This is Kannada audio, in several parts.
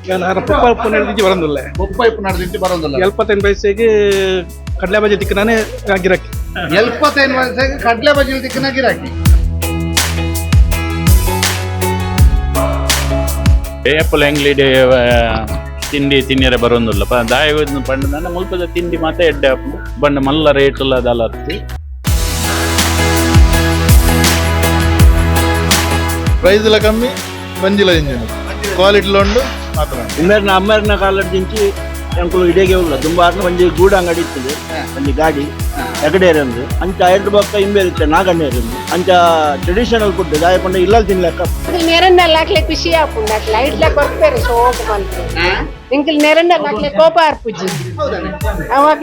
ಪಪ್ಪ ನಡೆದಿಂಚಿ ಬರಂದಿಲ್ಲ. ಪಪ್ಪ ಇಪ್ಪು ನಡೆದಿಂಚಿ ಬರೋದಿಲ್ಲ. 75 ಪೈಸೆಗೆ ಕಡಲೆ ಬಜೆ ತಿಕ್ಕನಾನೆ ಗಿರಾಕಿ. 75 ಪೈಸೆಗೆ ಕಡಲೆ ಬಜೆ ತಿಕ್ಕನ ಗಿರಾಕಿ. ಏಪಲ್ ಅಂಗಡಿ ತಿಂಡಿ ತಿನ್ನರೆ ಬರೋದಿಲ್ಲ ದಾಯ ಪಂಡ ಮುಲ್ಪದ ತಿಂಡಿ ಮಾತ್ರ ಎಡ್ಡೆ ಬಂಡ ಮಲ್ಲ ರೇಟ್ ಅದಲ್ಲ ప్రైజ్ ల కమ్మి మంజిల ఇంజిన్ క్వాలిటీలో ఉండు మాత్రం ಅಮ್ಮರ್ನ ಕಾಲದ ದಿಂಚಿ ಎಂಕುಲು ಇಡೆಗೆ ಉಲ್ಲ ದುಂಬಾರ್ನ ಒಂಜಿ ಗೂಡು ಅಂಗಡಿ ಇರ್ತದೆ ಒಂಜಿ ಗಾಡಿ ಎಗಡೇರಂದು ಅಂಚ ಎರಡು ಬೊಕ್ಕ ಇಂಬೆ ಇರುತ್ತೆ ನಾಗಣ್ಣೇರಂದು ಅಂಚ ಟ್ರೆಡಿಷನಲ್ ಫುಡ್ ದಾಯಕೊಂಡ ಇಲ್ಲಲ್ ತಿನ್ಲೆಕ್ಕ ನೆರನ್ನಲ್ಲಾಕ್ಲೆ ಖುಷಿ ಆಪುಂಡು ಅಟ್ಲ ಐಟ್ಲ ಕೊಡ್ತಾರೆ ಸೋಕು ಮಂತ್ರು ಇಂಕಲ್ ನೆರನ್ನಲ್ಲಾಕ್ಲೆ ಕೋಪ ಅರ್ಪುಜಿ ಅವಾಗ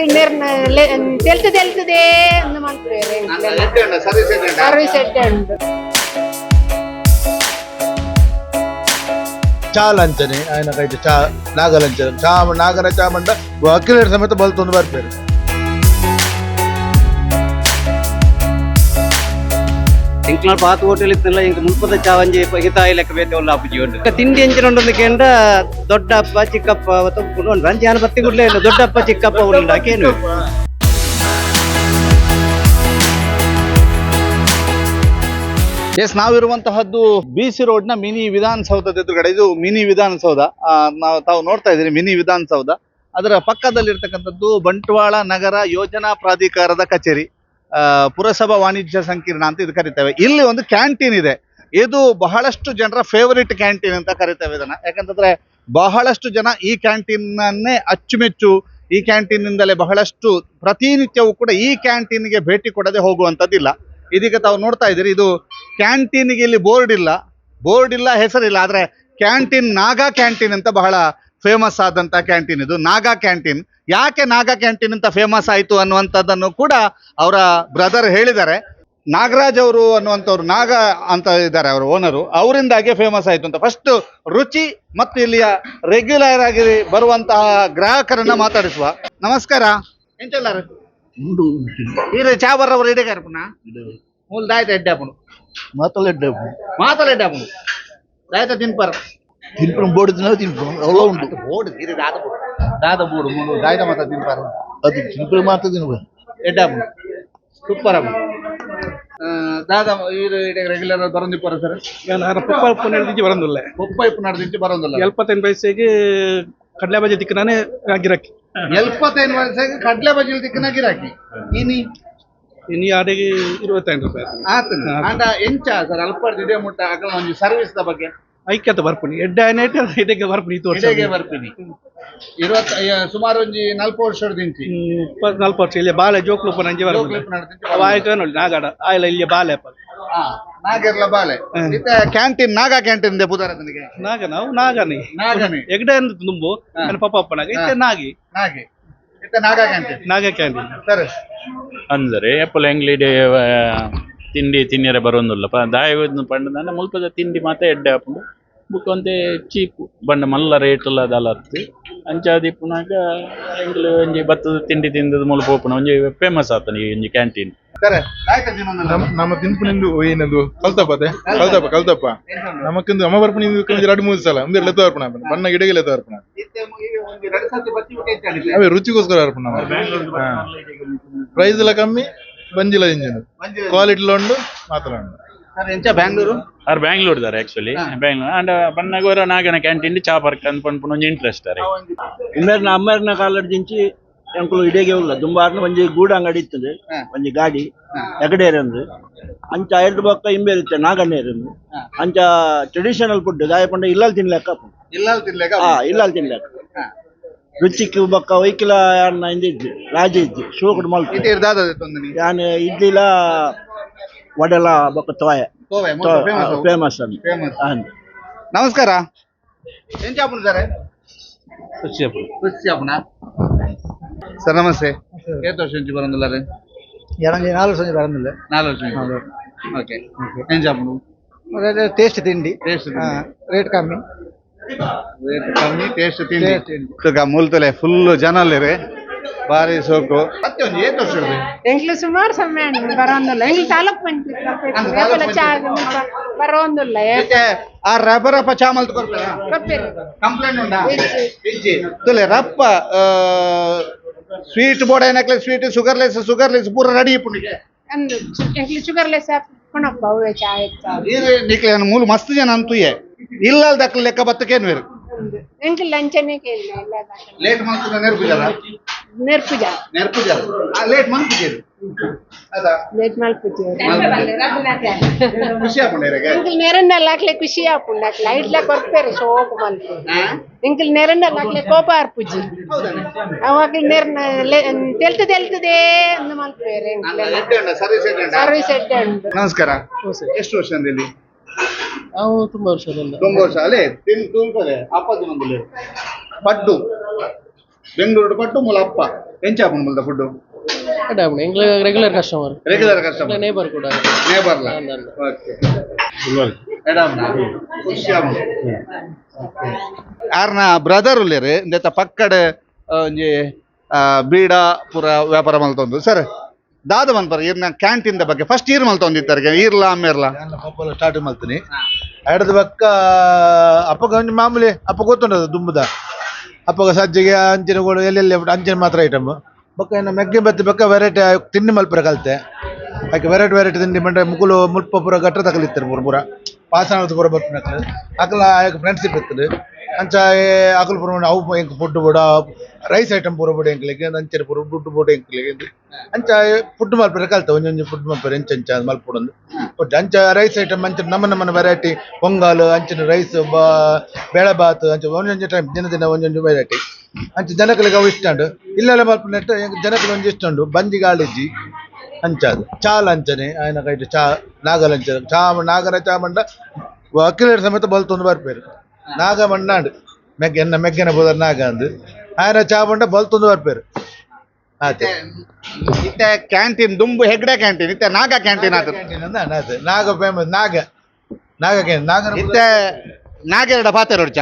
ತೆಲ್ತದೆ ಅಂದು ಮಾಡ್ತಾರೆ ಸರ್ವಿಸ್ ಎಡ್ಡೆ ಉಂಟು. ಚಾ ಲಂಚನೆ ఆయన ಕೈತೆ ಚಾ ನಾಗ ಲಂಚನೆ ಚಾ ನಾಗರ ಚಾ ಮಂಡ ವಕೀಲರ ಸಮೇತ ಬಲ್ತೊಂದು ಬರ್ತಾರೆ. ಇಂಕ್ಲ ಪಾತ ಹೋಟೆಲ್ ಇತ್ತಲ್ಲ ಇಂಕ ಮುಲ್ಪದ ಚಾವಂಜಿ ಹಿತಾಯಿ ಲೆಕ್ಕ ಬೇತೆ ಒಳ್ಳೆ ಅಪ್ಪುಜಿ ಉಂಟು ತಿಂಡಿ ಎಂಚಿನೊಂದೊಂದು ಕೇಂದ್ರ ದೊಡ್ಡಪ್ಪ ಚಿಕ್ಕಪ್ಪ ಒಂದು ರಂಜಾನ ಬತ್ತಿ ಗುಡ್ಲೆ ಇಲ್ಲ ದೊಡ್ಡಪ್ಪ ಚಿಕ್ಕಪ್ಪ ಉಂಡ ಕೇನು ಎಸ್ ನಾವಿರುವಂತಹದ್ದು BC ರೋಡ್ ನ ಮಿನಿ ವಿಧಾನಸೌಧದ ಎದುರುಗಡೆ. ಇದು ಮಿನಿ ವಿಧಾನಸೌಧ. ತಾವು ನೋಡ್ತಾ ಇದ್ದೀರಿ ಮಿನಿ ವಿಧಾನಸೌಧ. ಅದರ ಪಕ್ಕದಲ್ಲಿರ್ತಕ್ಕಂಥದ್ದು ಬಂಟ್ವಾಳ ನಗರ ಯೋಜನಾ ಪ್ರಾಧಿಕಾರದ ಕಚೇರಿ, ಪುರಸಭಾ ವಾಣಿಜ್ಯ ಸಂಕೀರ್ಣ ಅಂತ ಇದು ಕರಿತೇವೆ. ಇಲ್ಲಿ ಒಂದು ಕ್ಯಾಂಟೀನ್ ಇದೆ. ಇದು ಬಹಳಷ್ಟು ಜನರ ಫೇವರಿಟ್ ಕ್ಯಾಂಟೀನ್ ಅಂತ ಕರಿತೇವೆ ಇದನ್ನ. ಯಾಕಂತಂದ್ರೆ ಬಹಳಷ್ಟು ಜನ ಈ ಕ್ಯಾಂಟೀನ್ನನ್ನೇ ಅಚ್ಚುಮೆಚ್ಚು, ಈ ಕ್ಯಾಂಟೀನಿಂದಲೇ ಬಹಳಷ್ಟು ಪ್ರತಿನಿತ್ಯವೂ ಕೂಡ ಈ ಕ್ಯಾಂಟೀನ್ಗೆ ಭೇಟಿ ಕೊಡದೆ ಹೋಗುವಂಥದ್ದಿಲ್ಲ. ಇದೀಗ ತಾವು ನೋಡ್ತಾ ಇದ್ದೀರಿ, ಇದು ಕ್ಯಾಂಟೀನ್ಗೆ ಇಲ್ಲಿ ಬೋರ್ಡ್ ಇಲ್ಲ, ಹೆಸರಿಲ್ಲ. ಆದರೆ ಕ್ಯಾಂಟೀನ್ ನಾಗಾ ಕ್ಯಾಂಟೀನ್ ಅಂತ ಬಹಳ ಫೇಮಸ್ ಆದಂಥ ಕ್ಯಾಂಟೀನ್ ಇದು. ನಾಗಾ ಕ್ಯಾಂಟೀನ್ ಯಾಕೆ ನಾಗಾ ಕ್ಯಾಂಟೀನ್ ಅಂತ ಫೇಮಸ್ ಆಯಿತು ಅನ್ನುವಂಥದ್ದನ್ನು ಕೂಡ ಅವರ ಬ್ರದರ್ ಹೇಳಿದ್ದಾರೆ. ನಾಗರಾಜ್ ಅವರು ಅನ್ನುವಂಥವ್ರು, ನಾಗ ಅಂತ ಇದ್ದಾರೆ ಅವರ ಓನರು, ಅವರಿಂದಾಗೆ ಫೇಮಸ್ ಆಯಿತು ಅಂತ. ಫಸ್ಟ್ ರುಚಿ ಮತ್ತು ಇಲ್ಲಿಯ ರೆಗ್ಯುಲರ್ ಆಗಿ ಬರುವಂತಹ ಗ್ರಾಹಕರನ್ನ ಮಾತಾಡಿಸುವ. ನಮಸ್ಕಾರ, ಎಂಚಲ್ಲಾರ ಇದು ಚಾ ಬರ್ರವರು ಇಡಗಾರ ಪುನಃ ಮೂಲ ದಾಯ್ತ ಎಡ್ಡೆ ಆಪುಂಡು ಮಾತಲ್ಲ ಎಡ್ಡೆ ಆಪುಂಡು ದಾಯ್ತ ತಿನ್ಪಾರ ತಿನ್ಪು ಬೋರ್ಡ್ ತಿನ್ಪು ಅವೆಲ್ಲ ಉಂಟು ಬೋರ್ಡ್ ಇದು ದಾದ ಬೋರ್ಡ್ ಮೂರು ದಾಯ್ತ ಮಾತ ತಿನ್ಪಾರ ಅದು ತಿನ್ಪು ಮಾತ್ರ ತಿನ್ಬೇಕು ಎಡ್ಡೆ ಆಪುಂಡು ಸೂಪರ್ ಆಪುಂಡು ದಾದ ಇದು ರೆಗ್ಯುಲರ್ ಬರಂದಿಪ್ಪಾರ ಸರ್ ಪಪ್ಪ ನಡೆದಿಂಚಿ ಬರಂದಿಲ್ಲ. ಪಪ್ಪ ಇಪ್ಪು ನಡೆದಿಂಚಿ ಬರೋದಿಲ್ಲ. 75 ಪೈಸೆಗೆ ಕಡಲೆ ಬಜೆ ತಿಕ್ಕನಾನೆ ಗಿರಾಕಿ. 75 ಪೈಸೆಗೆ ಕಡಲೆ ಬಜೆ ತಿಕ್ಕನ ಗಿರಾಕಿ. ಇನ್ನು ಆಡೆಗೆ 25 ರೂಪಾಯಿ ಆತನ ಅಂಡ ಎಂಚ ಸರ್ ಅಲ್ಪ ಇದೇ ಮುಟ್ಟ ಅಕಲ ಒಂಜಿ ಸರ್ವಿಸ್ ದ ಬಗ್ಗೆ ಐಕ್ಯತ ಬರ್ಪುನಿ ಎಡ್ಡೆ ಆಯ್ತು ಇದಕ್ಕೆ ಬರ್ಪುನಿ ಇದು ವರ್ಷಕ್ಕೆ ಬರ್ತೀನಿ 20 ಸುಮಾರು ಒಂಜಿ 40 ವರ್ಷದ ದಿಂಚಿ 24 ವರ್ಷ ಇಲ್ಲಿ ಬಾಳೆ ಜೋಕ್ಲು ಪನಂಜಿ ಬರ್ಪುನಿ ವಾಯಕ ನೋಡಿ ನಾಗಾಡ ಆಯ್ಲ ಇಲ್ಲಿ ಬಾಳೆ ನಾಗರ್ಲ ಬಾಳೆ ಇತ್ತ ಕ್ಯಾಂಟೀನ್ ನಾಗಾ ಕ್ಯಾಂಟೀನ್ ದೆ ಪುದಾರ ತನಿಗೆ ನಾಗ ನಾವು ನಾಗನಿ ಎಗಡೆ ಅಂದು ತುಂಬು ನನ್ನ ಪಪ್ಪ ಅಪ್ಪನಾಗ ಇತ್ತೆ ನಾಗಿ ಇತ್ತ ನಾಗಾ ಕ್ಯಾಂಟೀನ್ ಸರ್ ಅಂದರೆ ಏಪಲ್ ಅಂಗಡಿ ತಿಂಡಿ ತಿನ್ನರೆ ಬರೋದಿಲ್ಲ ದಾಯ ಪಂಡ ಮುಲ್ಪದ ತಿಂಡಿ ಮಾತ್ರ ಎಡ್ಡೆ ಹಾಕೊಂಡು ಬುಕ್ ಒಂದೇ ಚೀಪ್ ಬಂಡ ಮಲ್ಲ ರೇಟ್ ಅದಲ್ಲ ಅಂಚಾದಿ ಪುನಾಗ ಎಂಗ್ಲು ಒಂಜಿ ಭತ್ತದ ತಿಂಡಿ ತಿಂದದ ಮುಲ್ಪ ಓಪನ ಒಂಜಿ ಫೇಮಸ್ ಆತನ ಈ ಒಂಜಿ ಕ್ಯಾಂಟೀನ್. ನಮ್ಮ ತಿನ್ಪುನಿಂದು ಏನದು ಕಲ್ತಪ್ಪ ನಮಕ್ಕಿಂದು ಅಮ್ಮ ಬರ್ಪುನಿಂದು 2-3 ಸಲ ಒಂದೇ ಲೆತ್ತ ಬರ್ಪಣ ಬಣ್ಣ ಗಿಡಗೆ ಲೆತ್ತ ಬರ್ಪಣ ಅವೇ ರುಚಿಗೋಸ್ಕರ ಬರ್ಪಣ. ಪ್ರೈಸ್ ಲ ಕಮ್ಮಿ ಮಂಜಿಲ ಇಂಜಿನ್ ಕ್ವಾಲಿಟಿలో ఉండు మాత్రం ಎಂಚ ಬ್ಯಾಂಗ್ಳೂರ್ ದಾರೆ ಆಕ್ಚುಲಿ ಬ್ಯಾಂಗ್ಳೂರ್ ಅಂಡ್ ಬಣ್ಣಗೋರ ನಾಗನ ಕ್ಯಾಂಟೀನ್ ಚಾ ಪಾರ್ಕ್ ಅನ್ಪನ್ಪುನ ಒಂಜಿ ಇಂಟ್ರೆಸ್ಟ್ ಅರೆ ಅಮ್ಮರ್ನ ಕಾಲದ ದಿಂಚಿ ಎಂಕುಲು ಇಡೆಗೆ ಉಲ್ಲ ದುಂಬಾರ್ನ ಒಂಜಿ ಗೂಡು ಅಂಗಡಿ ಇರ್ತದೆ ಒಂಜಿ ಗಾಡಿ ಎಗಡೇರಂದು ಅಂಚ ಎರಡು ಬೊಕ್ಕ ಇಂಬೆ ಇರುತ್ತೆ ನಾಗಣ್ಣೇರಂದು ಅಂಚ ಟ್ರೆಡಿಷನಲ್ ಫುಡ್ ದಾಯಪಂಡ ಇಲ್ಲಲ್ ತಿನ್ಲೆಕ್ಕ ಇಲ್ಲಲ್ ತಿನ್ಲೆಕ್ಕ ರುಚಿக்கு ಬೊಕ್ಕ ಒಯ್ಕಿಲ ಯಾರನ್ನ ಇಂದಿದ್ದೆ ರಾಜ ಇದ್ದೆ ಶೋಕಡ್ ಮಲ್ಪು ಯಾನ್ ಇಡ್ಲಿಲ ವಡೆಲ ಬೊಕ್ಕ ತೋಯ ಫೇಮಸ್ ಅಂತ. ನಮಸ್ಕಾರ ಎಂಚ ಆಪುಂಡು ಸರ್ ರುಚಿ ಆಪುನ ಸರ್ ನಮಸ್ತೆ ಏತ್ ವರ್ಷ ಇಂಚಿ ಬರಂದಿಲ್ಲ ರೀ 4 ವರ್ಷ ಬರಂದಿಲ್ಲ 4 ವರ್ಷ ಓಕೆ ಎಂಚ ಆಪುಂಡು ಟೇಸ್ಟ್ ತಿಂಡಿ ರೇಟ್ ಕಮ್ಮಿ ಟೇಸ್ಟ್ ತಿಂಡಿ ಮೂಲ್ತಲೆ ಫುಲ್ ಜನ ಅಲ್ಲೇ ಬಾರಿ ಸೋಕು ಮತ್ತೆ ಒಂದು ಏನ್ ತೋರ್ಸ್ ಹೇಳಿದ್ರಿ ಎಂಕ್ಲು ಸುಮಾರು ಸಮಯ ಬರೋಂದಿಲ್ಲ ಎಂಕ್ಲು ತಾಲೂಕ್ ಪಂಚಾಯತ್ ಬರೋಂದಿಲ್ಲ ಮತ್ತೆ ಆ ರಬ್ಬರಪ್ಪ ಚಾಮಲ್ ಕೊಡ್ತಾರ ಕೊಪ್ಪೇರಿ ಕಂಪ್ಲೇಂಟ್ ಉಂಟಾ ತುಲೆ ರಪ್ಪ ಸ್ವೀಟ್ ಬೋರ್ಡ್ ಏನಕ್ಲೆ ಸ್ವೀಟ್ ಶುಗರ್ಲೆಸ್ ಪೂರ ರೆಡಿ ಇಪ್ಪುಂಡಿಗೆ ಅಂದು ಎಂಕ್ಲು ಶುಗರ್ಲೆಸ್ ಕೊಣಪ್ಪ ಅವೇ ಚಾಯ್ ಇದು ನಿಕ್ಲೆ ಮೂಲ ಮಸ್ತ್ ಜನ ಅಂತೂ ಇಲ್ಲ ದಕ್ಕಲ ಲೆಕ್ಕ ಬತ್ತಕೇನು ಬೇರೆ ಎಂಕ್ಲು ಲಂಚನೇ ಕೇಳಿಲ್ಲ ಎಲ್ಲ ಲೇಟ್ ಮಾಡ್ತಿದ್ದ ನೆರ್ಪುಜಾರ ಲೇಟ್ ಮಾಡ್ತಿದ್ದೀರಿ ಅದಾ ಲೇಟ್ ಮಲ್ಪುಜಿ ಖುಷಿ ಆಪುಂಡೇರೆಗೆ ಎಂಕ್ಲು ನೆರಂಡಲ್ಲ ಹಾಕ್ಲೆ ಖುಷಿ ಆಪುಂಡ ಲೈಟ್ಲ ಕೊರ್ಪೇರೆ ಶೋಕ್ ಮಲ್ಪು ಎಂಕ್ಲು ನೆರಂಡಲ್ಲ ಹಾಕ್ಲೆ ಕೋಪ ಅರ್ಪುಜಿ ಅವಾಗ ತೆಲ್ತದೆ ಅಂದು ಮಲ್ಪೇರೆ ಸರ್ವಿಸ್ ಎಡ್ಡೆ ಉಂಟು ನಮಸ್ಕಾರ ಎಷ್ಟು ವರ್ಷದಿಂದ ಇಲ್ಲಿ ನಾವು ತುಂಬಾ ವರ್ಷದಿಂದ ತುಂಬ ವರ್ಷ ಅಲ್ಲೇ ತುಂಬ್ತಾರೆ ಅಪ್ಪದ್ದು ಮಂದಿಲಿ ಪಡ್ಡು ಬೆಂಗಳೂರು ಪಡ್ಡು ಮೂಲ ಅಪ್ಪ ಎಂಚಾಪುಣ ಮೂಲದ food regular customer regular customer neighbour ಕೂಡ ನೇಬರ್ಲ ಓಕೆ ಯಾರನ್ನ ಬ್ರದರ್ ಉಲ್ಲೇರಿ ಇಂದೆತ್ತ ಪಕ್ಕಡೆ ಒಂಜಿ ಬೀಡ ಪೂರ ವ್ಯಾಪಾರ ಮಲ್ತೊಂದು ಸರ್ ದಾದ ಮನ್ಪರ ಈರ್ನ ಕ್ಯಾಂಟೀನ್ ಬಗ್ಗೆ ಫಸ್ಟ್ ಈರ್ ಮಲ್ತೊಂದಿತ್ತಾರೆ ಈರ್ಲ ಆಮೇರ್ಲ ಸ್ಟಾರ್ಟ್ ಮಾಡ್ತೀನಿ ಎಡದ ಪಕ್ಕ ಅಪ್ಪಗ ಒಂಜಿ ಮಾಮೂಲಿ ಅಪ್ಪ ಗೊತ್ತುಂಟದು ದುಂಬುದ ಅಪ್ಪಗ ಸಜ್ಜಿಗೆ ಅಂಚಿನಗಳು ಎಲ್ಲೆಲ್ಲಿ ಅಂಚಿನ ಮಾತ್ರ ಐಟಮ್ ಬೊಕ್ಕ ಇನ್ನು ಮೆಗ್ಗೆ ಬತ್ತಿ ಬೊಕ್ಕ ವೆರೈಟಿ ತಿಂಡಿ ಮಲ್ಪರ ಕಲ್ತೆ ಆಕೆ ವೆರೈಟಿ ತಿಂಡಿ ಮಂಡ್ರೆ ಮುಗುಲು ಮುಲ್ಪ ಪೂರ ಗಟ್ರ ತಕಲಿತ್ತಾರೆ ಪೂರ ಪಾಸನ ಪೂರ ಬರ್ತೀನಿ ಅಕಲ ಆಯಕ ಫ್ರೆಂಡ್ಶಿಪ್ ಇರ್ತದೆ ಅಂಚ ಅಕಲ್ ಪೂರ ಅವು ಎಂಕ್ ಫುಡ್ ಬೋಡ ರೈಸ್ ಐಟಮ್ ಪೂರ ಬೋಡ ಎಂಕ್ಲಿಗೆ ಅಂಚೆ ಪೂರ ದುಡ್ಡು ಬೋಡ ಎಂಕ್ಲಿಗೆ ಅಂಚ ಫುಡ್ ಮಲ್ಪರ ಕಲ್ತೆ ಒಂದೊಂದು ಫುಡ್ ಮಲ್ಪರ ಎಂಚ ಮಲ್ಪೊಡೊಂದು ಒಟ್ಟು ಅಂಚ ರೈಸ್ ಐಟಮ್ ಅಂಚ ನಮ್ಮನ ವೆರೈಟಿ ಪೊಂಗಲ್ ಅಂಚಿನ ರೈಸ್ ಬೇಳೆ ಬಾತ್ ಅಂಚ ಒಂದೊಂದು ಟೈಮ್ ದಿನ ಒಂದೊಂದು ವೆರೈಟಿ ಅಂಚ ಜನಗಳಿಗೆ ಅವು ಇಷ್ಟ ಉಂಟು ಇಲ್ಲೆಲ್ಲ ಮಲ್ಪನ ಜನಕ್ಕೆ ಒಂದು ಇಷ್ಟ ಉಂಟು ಬಂಜಿ ಗಾಳಿಜಿ ಅಂಚದು ಚಾಲ್ ಅಂಚನೆ ಆಯ್ನ ಕೈಟ್ ಚಾ ನಾಗಲಂಚ ನಾಗರ ಚಾಮಂಡ ಅಕ್ಕಿಲೇಟ್ ಸಮೇತ ಬಲ್ತೊಂದು ಬರ್ಪೇರು ನಾಗಮಂಡಾಂಡ್ ಮೆಗ್ಗೆನ ಬೋದರ್ ನಾಗ ಅಂದು ಆಯ್ನ ಚಾಮಂಡ ಬಲ್ತೊಂದು ಬರ್ಪೇರು ಆಯ್ತು ಇತ್ತೆ ಕ್ಯಾಂಟೀನ್ ದುಂಬು ಹೆಗ್ಡೆ ಕ್ಯಾಂಟೀನ್ ಇತ್ತೆ ನಾಗ ಕ್ಯಾಂಟೀನ್ ಆತ ಅದು ನಾಗ ಫೇಮಸ್ ನಾಗ ನಾಗ ಇತ್ತೆ ನಾಗೆರಡ ಪಾತೆ ರೋಡ್ಚ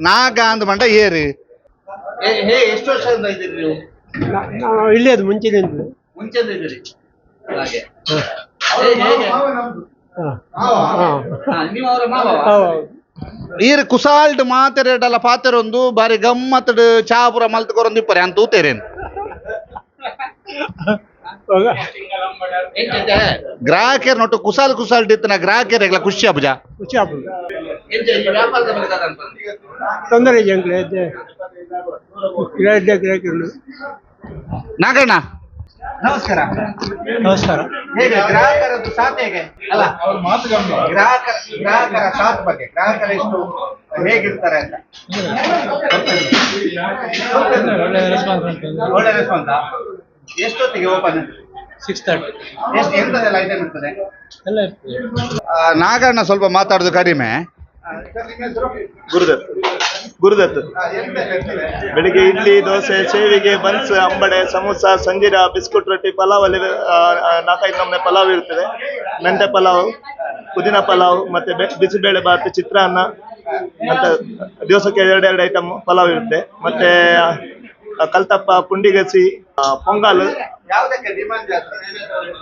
ನಾಗ ಅಂದ್ ಮಂಡ ಏರಿ ಎಷ್ಟು ವರ್ಷದಿಂದ ಇದ್ದೀರಿ ನೀವು ಇಲ್ಲಿ ಅದು ಮುಂಚಿನಿಂದ ಮುಂಚೆಯಿಂದ ಇದ್ದೀರಿ ಹಾಗೆ ನೀವು ಅವರ ಮಾವ ಈರ್ ಕುಸಾಲ್ಡ್ ಮಾತೆರೆಡಲ್ಲ ಪಾತೆರೊಂದು ಬಾರಿ ಗಮ್ಮತ್ತಡ್ ಚಾಪುರ ಮಲ್ತಕೊರೊಂದು ಇಪ್ಪರೆ ಅಂತ ಊತೇರೇನು ಗ್ರಾಹಕರ್ ನೋಟು ಕುಸಾಲ್ ಇತ್ತನ ಗ್ರಾಹಕರಿಗೆಲ್ಲ ಖುಷಿ ಅಬ್ಬಜ ಖುಷಿ ಆಪುಂಡು ತೊಂದರೆ ಜಂಕ್ಲೆ ನಾಗಣ್ಣ ನಮಸ್ಕಾರ ನಮಸ್ಕಾರ ಹೇಗೆ ಗ್ರಾಹಕರದ್ದು ಸಾಥ್ ಹೇಗೆ ಅಲ್ಲ ಗ್ರಾಹಕರ ಸಾಥ್ ಬಗ್ಗೆ ಗ್ರಾಹಕರ ಎಷ್ಟು ಹೇಗಿರ್ತಾರೆ ಅಂತ ಒಳ್ಳೆ ರೆಸ್ಪಾನ್ಸ್ ಎಷ್ಟೊತ್ತಿಗೆ ಓಪನ್ 6:30 ಎಷ್ಟು ಎಂತದೆಲ್ಲ ಐಟಮ್ ಇರ್ತದೆ ಎಲ್ಲ ಇರ್ತದೆ ನಾಗಣ್ಣ ಸ್ವಲ್ಪ ಮಾತಾಡೋದು ಕಡಿಮೆ ಗುರುದತ್ ಬೆಳಿಗ್ಗೆ ಇಡ್ಲಿ ದೋಸೆ ಸೇವಿಗೆ ಬನ್ಸ್ ಅಂಬಡೆ ಸಮೋಸ ಸಂಜೀರ ಬಿಸ್ಕುಟ್ ರೊಟ್ಟಿ ಪಲಾವ್ ಅಲ್ಲಿ 4-5 ನಮೂನೆ ಪಲಾವ್ ಇರ್ತದೆ ಮೆಂತೆ ಪಲಾವ್ ಪುದೀನ ಪಲಾವ್ ಮತ್ತೆ ಬಿಸಿಬೇಳೆ ಬಾತ್ ಚಿತ್ರಾನ್ನ ಅಂತ ದಿವಸಕ್ಕೆ 2 ಐಟಮ್ ಪಲಾವ್ ಇರುತ್ತೆ ಮತ್ತೆ ಕಲ್ತಪ್ಪ ಪುಂಡಿಗಸಿ ಪೊಂಗಲ್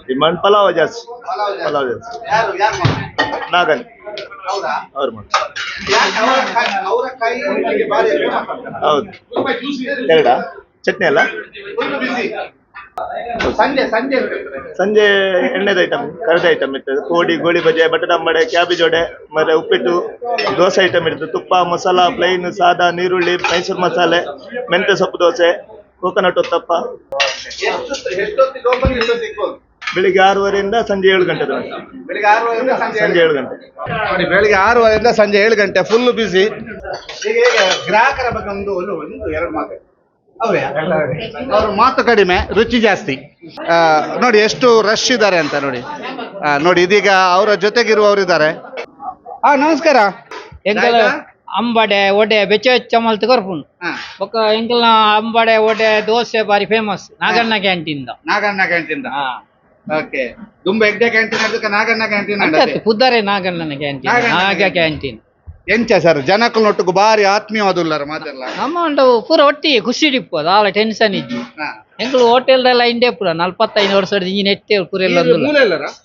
ಡಿಮಾಂಡ್ ಪಲಾವ್ ಜಾಸ್ತಿ ನಾಗನ್ ಅವ್ರು ಹೌದು ಎರಡ ಚಟ್ನಿ ಅಲ್ಲ ಸಂಜೆ ಎಣ್ಣೆದ ಐಟಮ್ ಕರೆದ ಐಟಮ್ ಇರ್ತದೆ ಕೋಡಿ ಗೋಳಿ ಬಜೆ ಬಟಾಟಂಬಡೆ ಕ್ಯಾಬೇಜ್ ವಡೆ ಮತ್ತೆ ಉಪ್ಪಿಟ್ಟು ದೋಸೆ ಐಟಮ್ ಇರ್ತದೆ ತುಪ್ಪ ಮಸಾಲ ಪ್ಲೈನ್ ಸಾದಾ ನೀರುಳ್ಳಿ ಮೈಸೂರು ಮಸಾಲೆ ಮೆಂತ್ಯ ಸೊಪ್ಪು ದೋಸೆ ಕೋಕೋನಟ್ ಉತ್ತಪ್ಪ ಬೆಳಿಗ್ಗೆ 6:30 ಸಂಜೆ 7 ಗಂಟೆ ಸಂಜೆ 7 ಗಂಟೆ ನೋಡಿ ಬೆಳಿಗ್ಗೆ 6 ಸಂಜೆ 7 ಗಂಟೆ ಫುಲ್ ಬಿಸಿ ಗ್ರಾಹಕರ ಬಗ್ಗೆ ಒಂದು 2 ಮಾತು ಅವ್ರ ಮಾತು ಕಡಿಮೆ ರುಚಿ ಜಾಸ್ತಿ ನೋಡಿ ಎಷ್ಟು ರಶ್ ಇದ್ದಾರೆ ಅಂತ ನೋಡಿ ಇದೀಗ ಅವರ ಜೊತೆಗಿರುವವರು ಇದ್ದಾರೆ ನಮಸ್ಕಾರ ಎಂಕಲ್ ಅಂಬಡೆ ಒಡೆ ಬೆಚ್ಚ ಬೆಚ್ಚ ಮಲ್ತ್ ಕೊರ್ಪುಂಡು ಬೊಕ್ಕ ಎಂಕಲ್ನ ಅಂಬಡೆ ಒಡೆ ದೋಸೆ ಬಾರಿ ಫೇಮಸ್ ನಾಗಣ್ಣ ಕ್ಯಾಂಟೀನ್ ಓಕೆ ದುಂಬ ಎಗ್ಡೆ ಕ್ಯಾಂಟೀನ್ ಅದಕ್ಕೆ ನಾಗಣ್ಣ ಕ್ಯಾಂಟೀನ್ ಪುದ್ದಾರೆ ನಾಗಣ್ಣನ ಕ್ಯಾಂಟೀನ್ ಎಂಚ ಸರ್ ಜನಕ್ಕಳೊಟ್ಟಿಗೆ ಬಾರಿ ಆತ್ಮೀಯವಾದುಲ್ಲಾರ ಮಾತೆಲ್ಲ ನಮ್ಮ ಉಂಟು ಪೂರ ಒಟ್ಟಿಗೆ ಖುಷಿ ಡಿಪ್ಪು ಆಲ ಟೆನ್ಷನ್ ಇಜ್ಜಿ ಎಂಕುಲು ಹೋಟೆಲ್ದೆಲ್ಲ ಇಂಡೆ ಪೂರ 45 ವರ್ಷ ಇಂಜಿನ ಎಟ್ಟೆ ಪೂರೆಲ್ಲ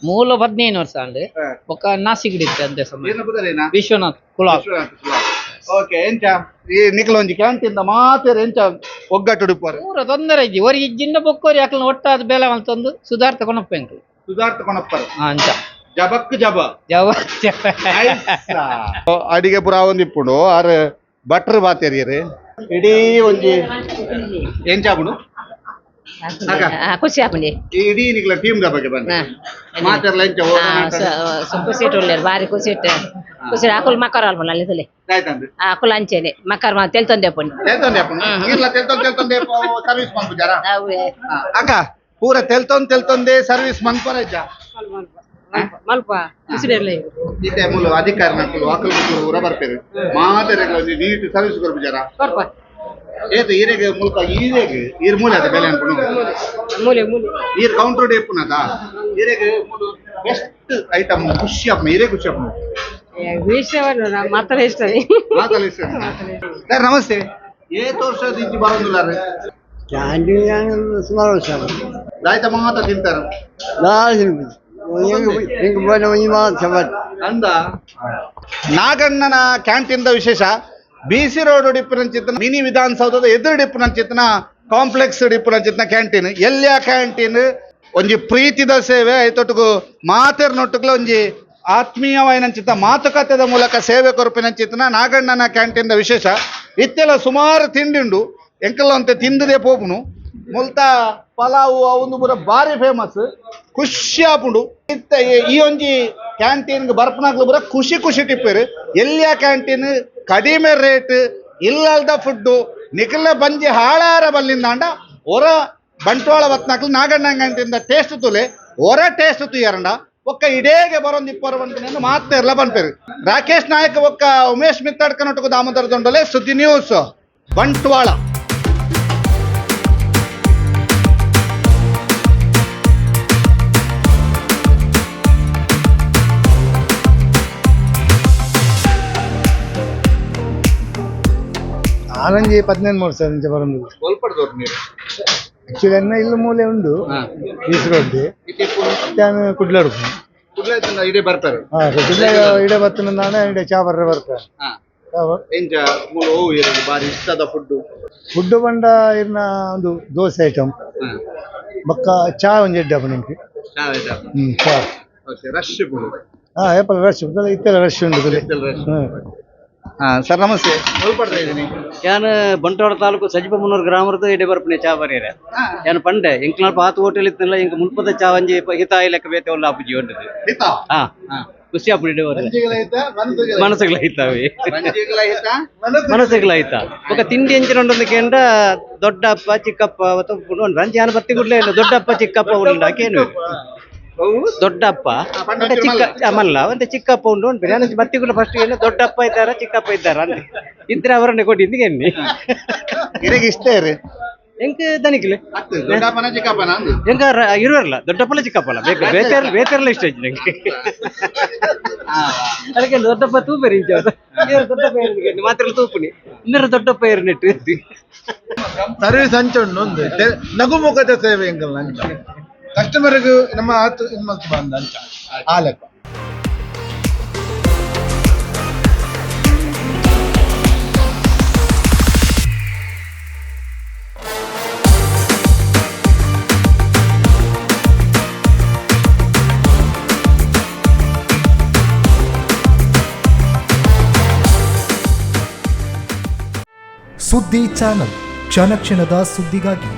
ಮೂಲ 15 ವರ್ಷ ಅಂಡ್ ఒక ನಾಸಿಗಡಿತ್ತೆ ಅಂತೆ ಸಮಯ ವಿಶ್ವನಾಥ್ ಕುಲಾಬ್ ಓಕೆ ಎಂಚ ಈ ನಿಖಲ ಒಂಜಿ ಕ್ಯಾಂಟೀನ್ ಮಾತೆರ್ ಎಂಚ ಒಗ್ಗಟ್ಟು ಡಿಪ್ಪರ್ ಪೂರ ತೊಂದರೆ ಇಜ್ಜಿ ಒರಿ ಇಜ್ಜಿಂದ ಬೊಕ್ಕೋರಿ ಯಾಕಲ ಒಟ್ಟಾದ ಬೇಲೆ ಅಂತಂದು ಸುಧಾರ್ಥ ಕೊನಪ್ಪ ಎಂಕುಲು ಸುಧಾರ್ಥ ಕೊನಪ್ಪರ್ ಅಂಚ ಜಬಕ್ ಜಬ ಜವ ಅಡಿಗೆ ಪುರ ಒಂದಿಪ್ಪುಂಡು ಆರ್ ಬಟ್ರ್ ಬಾತೆರಿಯರು ಇಡೀ ಒಂಜಿ ಎಂಚಾಪುಂಡು ಖುಷಿ ಆಪುಂಡಿ ಇಡೀ ನಿಕ್ಲ ಟೀಮ್ ದ ಬಗ್ಗೆ ಬಂದ ಮಾತೆರ್ಲ ಎಂಚ ಖುಷಿ ಇಟ್ಟು ಬಾರಿ ಖುಷಿ ಇಟ್ಟು ಖುಷಿ ಅಕುಲ್ ಮಕ್ಕರ್ ಅಲ್ಪಲ್ಲ ಅಲ್ಲಿ ಆಯ್ತಂದ್ರೆ ಅಕುಲ್ ಅಂಚೆನೆ ಮಕ್ಕರ್ ತೆಲ್ತೊಂದೆ ಪುಂಡಿ ತೆಲ್ತೊಂದೆ ಅಪ್ಪುಂಡು ಇಲ್ಲ ತೆಲ್ತೊಂದೆ ಸರ್ವಿಸ್ ಮನ್ಪುಜಾರ ಅಕ್ಕ ಪೂರ ತೆಲ್ತೊಂದೆ ಸರ್ವಿಸ್ ಮನ್ಪರ ಇಜ್ಜ ಮಲ್ಪ ಖುಷಿರಲ್ಲ ಇತ್ತೆ ಮೂಲ ಅಧಿಕಾರ ನಕ್ಕಲು ಆಕಲ್ ಮಕ್ಕಳು ಊರ ಬರ್ಪೇರು ಮಾತೆರೆಗಳ ನೀಟ್ ಸರ್ವಿಸ್ ಕೊರ್ಪುಜಾರ ಕೊರ್ಪ ಏತು ಈರೆಗೆ ಮುಲ್ಪ ಈರೆಗೆ ಈರ್ ಮೂಲೆ ಅದ ಬೆಲೆ ಅನ್ಪುನು ಮೂಲೆ ಮೂಲೆ ಈರ್ ಕೌಂಟರ್ ಡೇಪುನದ ಈರೆಗೆ ಮೂಲು ಬೆಸ್ಟ್ ಐಟಮ್ ಖುಷಿ ಅಪ್ಪ ಈರೆ ಖುಷಿ ಅಪ್ಪ ವಿಷಯವನ್ನು ಮಾತಾಡ ಇಷ್ಟ ಮಾತಲ್ಲ ಸರ್ ನಮಸ್ತೆ ಏತ್ ವರ್ಷದ ಇಂಚಿ ಬರೋದಿಲ್ಲ ಸುಮಾರು ವರ್ಷ ದಾಯ್ತ ಮಾತ ತಿಂತಾರ ಅಂದ ನಾಗಣ್ಣನ ಕ್ಯಾಂಟೀನ್ ದ ವಿಶೇಷ BC ರೋಡ್ ಡಿಪ್ಪುನಂಚಿತ್ತಿನ ಮಿನಿ ವಿಧಾನಸೌಧದ ಎದುರು ಡಿಪ್ಪುನಂಚಿತ್ತಿನ ಕಾಂಪ್ಲೆಕ್ಸ್ ಡಿಪ್ಪುನಂಚಿತ್ತಿನ ಕ್ಯಾಂಟೀನ್ ಎಲ್ಲಿಯ ಕ್ಯಾಂಟೀನ್ ಒಂಜಿ ಪ್ರೀತಿದ ಸೇವೆ ಐತೊಟ್ಟುಗು ಮಾತೆರ್ನೊಟ್ಟುಗ್ಲ ಒಂಜಿ ಆತ್ಮೀಯವಾಯಿನಂಚಿತ್ತ ಮಾತುಕತೆದ ಮೂಲಕ ಸೇವೆ ಕೊರಪಿನಂಚಿತ್ತಿನ ನಾಗಣ್ಣನ ಕ್ಯಾಂಟೀನ್ ದ ವಿಶೇಷ ಇತ್ತೆಲ್ಲ ಸುಮಾರು ತಿಂಡಿ ಉಂಡು ಎಂಕಲ್ಲ ಅಂತೆ ತಿಂದದೇ ಪೋಪುನು ಮುಲ್ತ ಪಲಾವು ಅವಂದು ಪೂರ ಬಾರಿ ಫೇಮಸ್ ಖುಷಿ ಆಪುಂಡು ಇತ್ತ ಈ ಒಂಜಿ ಕ್ಯಾಂಟೀನ್ಗೆ ಬರ್ಪನಾಗ್ಲು ಪೂರ ಖುಷಿ ಖುಷಿ ಟಿಪ್ಪೇರು ಎಲ್ಲಿಯ ಕ್ಯಾಂಟೀನ್ ಕಡಿಮೆ ರೇಟ್ ಇಲ್ಲದ ಫುಡ್ಡು ನಿಖಲ ಬಂಜಿ ಹಾಳಾರ ಬಲ್ಲಿಂದಾಂಡ ಹೊರ ಬಂಟ್ವಾಳ ಬತ್ನಾಕ್ಲು ನಾಗಣ್ಣ ಕ್ಯಾಂಟೀನ್ ಟೇಸ್ಟ್ ತುಲೆ ಹೊರ ಟೇಸ್ಟ್ ತುಯ್ಯಾರಂಡ ಒಕ್ಕ ಇಡೇಗೆ ಬರೋಂದು ಇಪ್ಪರು ಬಂಟು ಮಾತೆರ್ಲ ಬಂಪೇರು ರಾಕೇಶ್ ನಾಯಕ್ ಒಕ್ಕ ಉಮೇಶ್ ಮಿತ್ತಾಡ್ಕನೊಟ್ಟುಕು ದಾಮೋದರ ದೊಂಡಲೆ ಸುದ್ದಿ ನ್ಯೂಸ್ ಬಂಟ್ವಾಳ. ಆನಂಜಿ 18 ವರ್ಷ నుంచి ಬರೋದು ಒಲ್ಪಡ್ದವ್ರು ನೀವು ಆಕ್ಚುಲಿ ಅನ್ನ ಇಲ್ಲ ಮೂಲೆ ಉಂಡು ಈಸ್ರೋಡ್ಡಿ ನಾನು ಕುಡ್ಲಾಡು ಕುಡ್ಲಾಯ್ತಂದ ಇಡೇ ಬರ್ತಾರೆ ಇಡೆ ಬರ್ತನ ನಾನೇ ಇಡೆ ಚಾ ಬರ್ರೆ ಬರ್ತಾರೆ ಎಂಜ ಮೂಲ ಹೋವು ಇರೋದು ಬಾರಿ ಇಷ್ಟದ ಫುಡ್ ಬಂಡ ಇರ್ನ ಒಂದು ದೋಸೆ ಐಟಮ್ ಬೊಕ್ಕ ಚಾ ಒಂಜಿ ಎಡ್ಡೆ ನಿಮ್ಗೆ ಚಾ ರಶ್ ಏಪಲ್ ರಶ್ ಇತ್ತೆಲ್ಲ ರಶ್ ಉಂಟು. ಸರ್ ನಮಸ್ತೆ ಒಲ್ಪಡ್ತಾ ಇದ್ದೀನಿ ಯಾನು ಬಂಟ್ವಾಳ ತಾಲೂಕು ಸಜಿಪಮುನ್ನೂರು ಗ್ರಾಮದ ಇಡೆ ಬರ್ಪನೆ ಚಾ ಬರೀರೆ ಯಾನು ಪಂಡೆ ಎಂಕ್ಲ ಪಾತ ಹೋಟೆಲ್ ಇತ್ತಲ್ಲ ಇಂಕ ಮುಲ್ಪದ ಚಾ ಒಂಜಿ ಹಿತಾಯಿ ಲೆಕ್ಕ ಬೇತೆ ಒಲ್ಲ ಆಪುಜಿ ಉಂಟು ಹಾ ಖುಷಿ ಆಪುಡಿ ಮನಸ್ಸುಗಳ ಹಿತಾವೆ ಮನಸ್ಸುಗಳ ಹಿತ ఒక ತಿಂಡಿ ಎಂಚಿನ ಉಂಟು ಕೇಂದ್ರ ದೊಡ್ಡಪ್ಪ ಚಿಕ್ಕಪ್ಪ ರಂಜಿ ಯಾನು ಬತ್ತಿ ಗುಡ್ಲೇ ಇಲ್ಲ ದೊಡ್ಡಪ್ಪ ಚಿಕ್ಕಪ್ಪ ಉಂಡಾಕೇನು ದೊಡ್ಡಪ್ಪ ಮತ್ತೆ ಚಿಕ್ಕ ಮಲ್ಲ ಮತ್ತೆ ಚಿಕ್ಕಪ್ಪ ಉಂಡು ಉಂಟು ಬತ್ತಿ ಗುಡ್ಲ ಫಸ್ಟ್ ಏನು ದೊಡ್ಡಪ್ಪ ಇದ್ದಾರ ಚಿಕ್ಕಪ್ಪ ಇದ್ದಾರ ಅಂತ ಇದ್ರೆ ಅವರನ್ನೇ ಕೊಟ್ಟಿದ್ದು ಎನ್ನಿ ಇಷ್ಟ ಎಂಕ ದನಿಕ್ಲೆ ದೊಡ್ಡಪ್ಪನ ಚಿಕ್ಕಪ್ಪನ ಎಂಕ ಇರುವಲ್ಲ ದೊಡ್ಡಪ್ಪಲ್ಲ ಚಿಕ್ಕಪ್ಪಲ್ಲ ಬೇಕು ಬೇತೆಲ್ಲ ಇಷ್ಟ ಐತಿ ನಂಗೆ ಅದಕ್ಕೆ ದೊಡ್ಡಪ್ಪ ತೂಪೇರಿ ದೊಡ್ಡಪ್ಪ ಮಾತ್ರ ತೂಪುನಿ ಇನ್ನರ ದೊಡ್ಡಪ್ಪ ನೆಟ್ಟು ಸರ್ವಿಸ್ ಹಂಚುಂಡು ಒಂದು ನಗುಮುಖದ ಸೇವೆ ಎಂಕಲ್ ಹಂಚ ಕಸ್ಟಮರ್ಗೂ ನಮ್ಮ ಆತು ಇನ್ಮಲ್ತು ಬಂದ ಹಂಚ ಆ ಲೆಕ್ಕ. ಸುದ್ದಿ ಚಾನಲ್ ಕ್ಷಣ ಕ್ಷಣದ ಸುದ್ದಿಗಾಗಿ